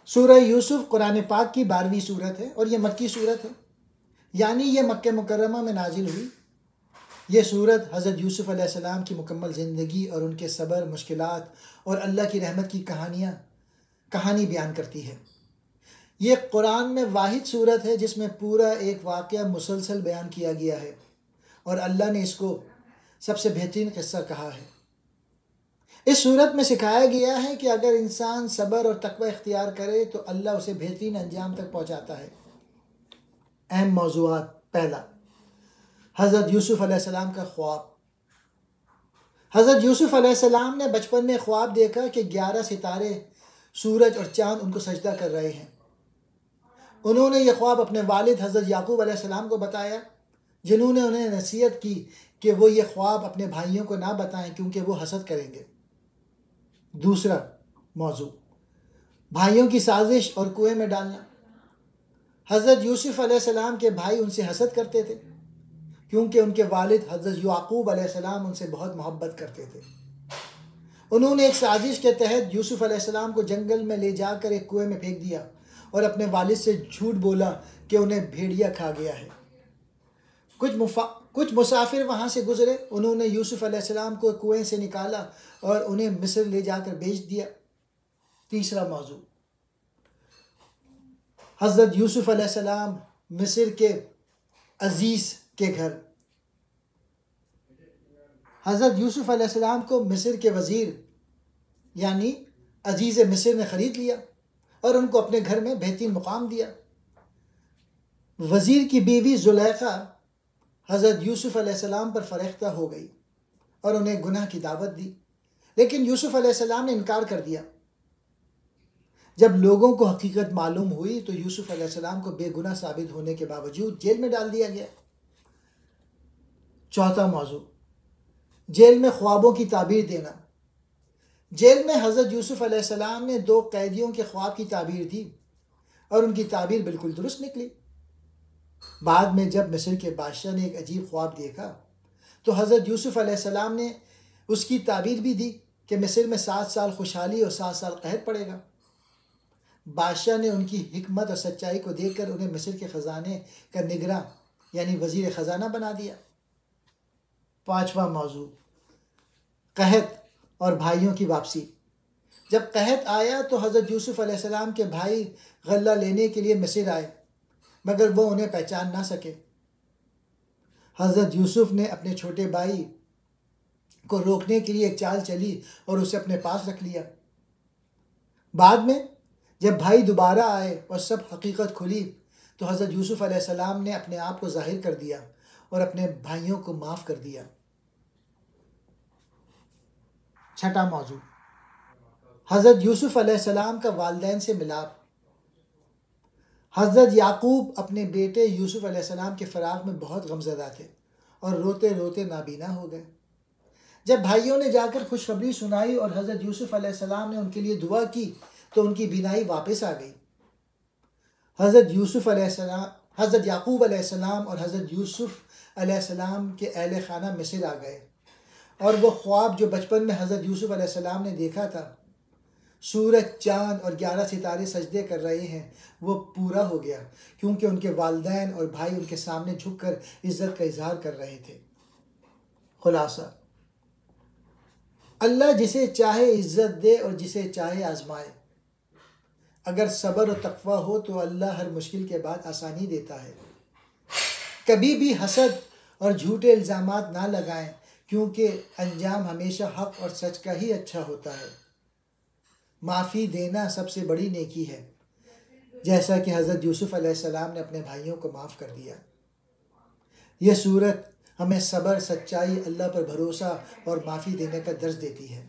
سورہ یوسف قرآن پاک کی 12ویں سورت ہے اور یہ مکی سورت ہے، یعنی یہ مکہ مکرمہ میں نازل ہوئی۔ یہ سورت حضرت یوسف علیہ السلام کی مکمل زندگی اور ان کے صبر، مشکلات اور اللہ کی رحمت کی کہانی بیان کرتی ہے۔ یہ قرآن میں واحد سورت ہے جس میں پورا ایک واقعہ مسلسل بیان کیا گیا ہے اور اللہ نے اس کو سب سے بہترین قصہ کہا ہے۔ اس صورت میں سکھایا گیا ہے کہ اگر انسان صبر اور تقوی اختیار کرے تو اللہ اسے بہترین انجام تک پہنچاتا ہے۔ اہم موضوعات: پہلا، حضرت یوسف علیہ السلام کا خواب۔ حضرت یوسف علیہ السلام نے بچپن میں خواب دیکھا کہ 11 ستارے، سورج اور چاند ان کو سجدہ کر رہے ہیں۔ انہوں نے یہ خواب اپنے والد حضرت یعقوب علیہ السلام کو بتایا، جنہوں نے انہیں نصیحت کی کہ وہ یہ خواب اپنے بھائیوں کو نہ بتائیں کیونکہ وہ حسد کریں گے۔ دوسرا موضوع، بھائیوں کی سازش اور کنویں میں ڈالنا۔ حضرت یوسف علیہ السلام کے بھائی ان سے حسد کرتے تھے کیونکہ ان کے والد حضرت یعقوب علیہ السلام ان سے بہت محبت کرتے تھے۔ انہوں نے ایک سازش کے تحت یوسف علیہ السلام کو جنگل میں لے جا کر ایک کنویں میں پھینک دیا اور اپنے والد سے جھوٹ بولا کہ انہیں بھیڑیا کھا گیا ہے۔ کچھ مسافر وہاں سے گزرے، انہوں نے یوسف علیہ السلام کو کنویں سے نکالا اور انہیں مصر لے جا کر بیچ دیا۔ تیسرا موضوع، حضرت یوسف علیہ السلام مصر کے عزیز کے گھر۔ حضرت یوسف علیہ السلام کو مصر کے وزیر یعنی عزیز مصر نے خرید لیا اور ان کو اپنے گھر میں بہترین مقام دیا۔ وزیر کی بیوی زلیخا حضرت یوسف علیہ السلام پر فریختہ ہو گئی اور انہیں گناہ کی دعوت دی، لیکن یوسف علیہ السلام نے انکار کر دیا۔ جب لوگوں کو حقیقت معلوم ہوئی تو یوسف علیہ السلام کو بے گناہ ثابت ہونے کے باوجود جیل میں ڈال دیا گیا۔ چوتھا موضوع، جیل میں خوابوں کی تعبیر دینا۔ جیل میں حضرت یوسف علیہ السلام نے 2 قیدیوں کے خواب کی تعبیر دی اور ان کی تعبیر بالکل درست نکلی۔ بعد میں جب مصر کے بادشاہ نے ایک عجیب خواب دیکھا تو حضرت یوسف علیہ السلام نے اس کی تعبیر بھی دی کہ مصر میں 7 سال خوشحالی اور 7 سال قحط پڑے گا۔ بادشاہ نے ان کی حکمت اور سچائی کو دیکھ کر انہیں مصر کے خزانے کا نگراں یعنی وزیر خزانہ بنا دیا۔ پانچواں موضوع، قحط اور بھائیوں کی واپسی۔ جب قحط آیا تو حضرت یوسف علیہ السلام کے بھائی غلہ لینے کے لیے مصر آئے مگر وہ انہیں پہچان نہ سکے۔ حضرت یوسف نے اپنے چھوٹے بھائی کو روکنے کے لیے ایک چال چلی اور اسے اپنے پاس رکھ لیا۔ بعد میں جب بھائی دوبارہ آئے اور سب حقیقت کھلی تو حضرت یوسف علیہ السلام نے اپنے آپ کو ظاہر کر دیا اور اپنے بھائیوں کو معاف کر دیا۔ چھٹا موضوع، حضرت یوسف علیہ السلام کا والدین سے ملاپ۔ حضرت یعقوب اپنے بیٹے یوسف علیہ السلام کے فراق میں بہت غمزدہ تھے اور روتے روتے نابینا ہو گئے۔ جب بھائیوں نے جا کر خوشخبری سنائی اور حضرت یوسف علیہ السلام نے ان کے لیے دعا کی تو ان کی بینائی واپس آ گئی۔ حضرت یعقوب علیہ السلام اور حضرت یوسف علیہ السلام کے اہل خانہ مصر آ گئے اور وہ خواب جو بچپن میں حضرت یوسف علیہ السلام نے دیکھا تھا، سورج، چاند اور 11 ستارے سجدے کر رہے ہیں، وہ پورا ہو گیا کیونکہ ان کے والدین اور بھائی ان کے سامنے جھک کر عزت کا اظہار کر رہے تھے۔ خلاصہ، اللہ جسے چاہے عزت دے اور جسے چاہے آزمائے۔ اگر صبر و تقوی ہو تو اللہ ہر مشکل کے بعد آسانی دیتا ہے۔ کبھی بھی حسد اور جھوٹے الزامات نہ لگائیں کیونکہ انجام ہمیشہ حق اور سچ کا ہی اچھا ہوتا ہے۔ معافی دینا سب سے بڑی نیکی ہے، جیسا کہ حضرت یوسف علیہ السلام نے اپنے بھائیوں کو معاف کر دیا۔ یہ سورت ہمیں صبر، سچائی، اللہ پر بھروسہ اور معافی دینے کا درس دیتی ہے۔